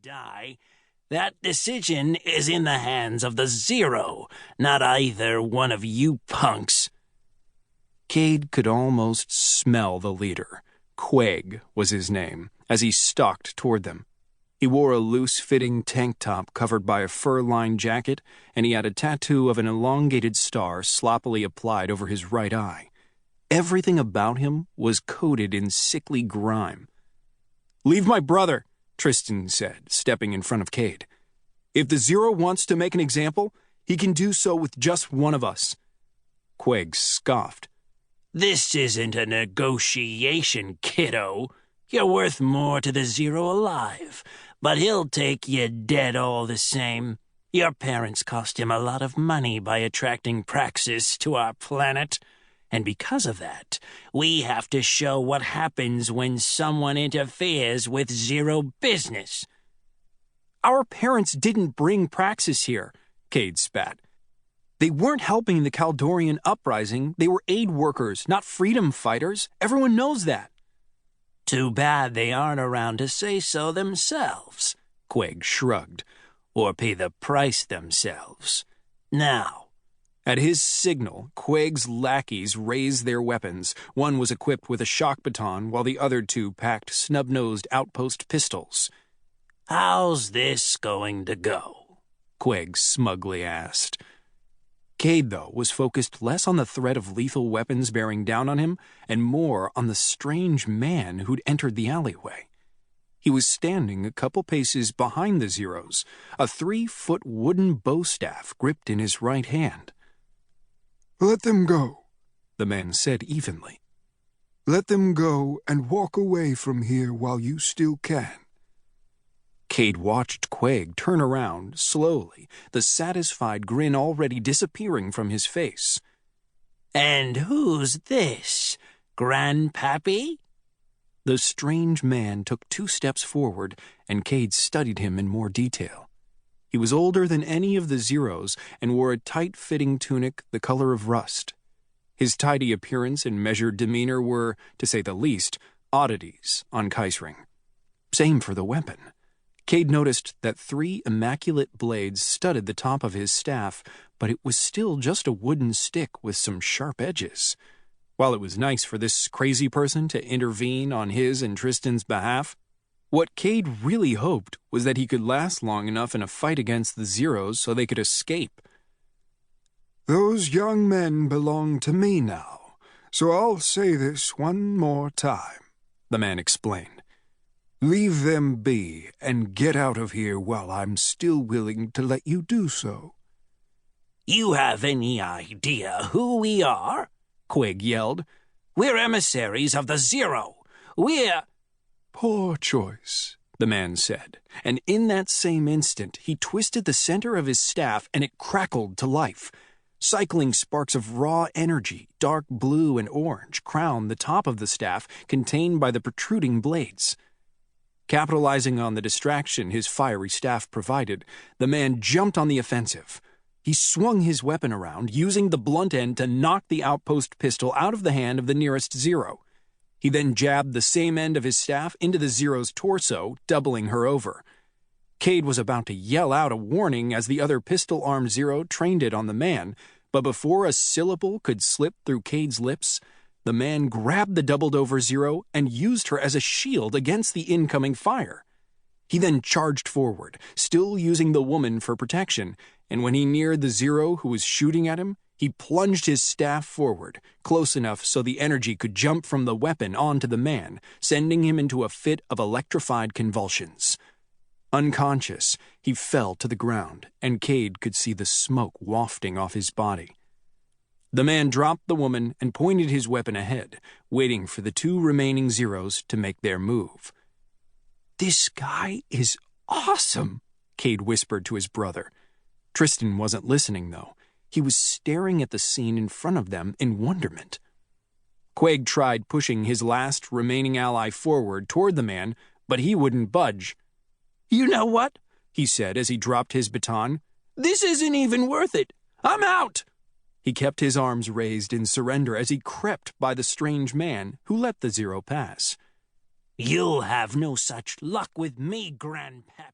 die, that decision is in the hands of the Zero, not either one of you punks." Cade could almost smell the leader. Quag was his name, as he stalked toward them. He wore a loose-fitting tank top covered by a fur-lined jacket, and he had a tattoo of an elongated star sloppily applied over his right eye. Everything about him was coated in sickly grime. "Leave my brother," Tristan said, stepping in front of Cade. "If the Zero wants to make an example, he can do so with just one of us." Quag scoffed. "This isn't a negotiation, kiddo. You're worth more to the Zero alive, but he'll take you dead all the same. Your parents cost him a lot of money by attracting Praxis to our planet. And because of that, we have to show what happens when someone interferes with Zero business." "Our parents didn't bring Praxis here," Cade spat. "They weren't helping the Kaldorian uprising. They were aid workers, not freedom fighters. Everyone knows that." "Too bad they aren't around to say so themselves," Quag shrugged, "or pay the price themselves. Now." At his signal, Quag's lackeys raised their weapons. One was equipped with a shock baton, while the other two packed snub-nosed outpost pistols. "How's this going to go?" Quag smugly asked. Cade, though, was focused less on the threat of lethal weapons bearing down on him and more on the strange man who'd entered the alleyway. He was standing a couple paces behind the Zeros, a 3-foot wooden bow staff gripped in his right hand. "Let them go," the man said evenly. "Let them go and walk away from here while you still can." Cade watched Quag turn around slowly, the satisfied grin already disappearing from his face. "And who's this? Grandpappy?" The strange man took 2 steps forward, and Cade studied him in more detail. He was older than any of the Zeros and wore a tight-fitting tunic the color of rust. His tidy appearance and measured demeanor were, to say the least, oddities on Keisring. Same for the weapon. Cade noticed that 3 immaculate blades studded the top of his staff, but it was still just a wooden stick with some sharp edges. While it was nice for this crazy person to intervene on his and Tristan's behalf, what Cade really hoped was that he could last long enough in a fight against the Zeros so they could escape. "Those young men belong to me now, so I'll say this one more time," the man explained. "Leave them be and get out of here while I'm still willing to let you do so." "You have any idea who we are?" Quag yelled. "We're emissaries of the Zero. We're—" "Poor choice," the man said, and in that same instant he twisted the center of his staff and it crackled to life. Cycling sparks of raw energy, dark blue and orange, crowned the top of the staff contained by the protruding blades. Capitalizing on the distraction his fiery staff provided, the man jumped on the offensive. He swung his weapon around, using the blunt end to knock the outpost pistol out of the hand of the nearest Zero. He then jabbed the same end of his staff into the Zero's torso, doubling her over. Cade was about to yell out a warning as the other pistol-armed Zero trained it on the man, but before a syllable could slip through Cade's lips, the man grabbed the doubled-over Zero and used her as a shield against the incoming fire. He then charged forward, still using the woman for protection, and when he neared the Zero who was shooting at him, he plunged his staff forward, close enough so the energy could jump from the weapon onto the man, sending him into a fit of electrified convulsions. Unconscious, he fell to the ground, and Cade could see the smoke wafting off his body. The man dropped the woman and pointed his weapon ahead, waiting for the 2 remaining Zeros to make their move. "This guy is awesome," Cade whispered to his brother. Tristan wasn't listening, though. He was staring at the scene in front of them in wonderment. Quag tried pushing his last remaining ally forward toward the man, but he wouldn't budge. "You know what?" he said as he dropped his baton. "This isn't even worth it. I'm out." He kept his arms raised in surrender as he crept by the strange man, who let the Zero pass. "You'll have no such luck with me, Grandpappy."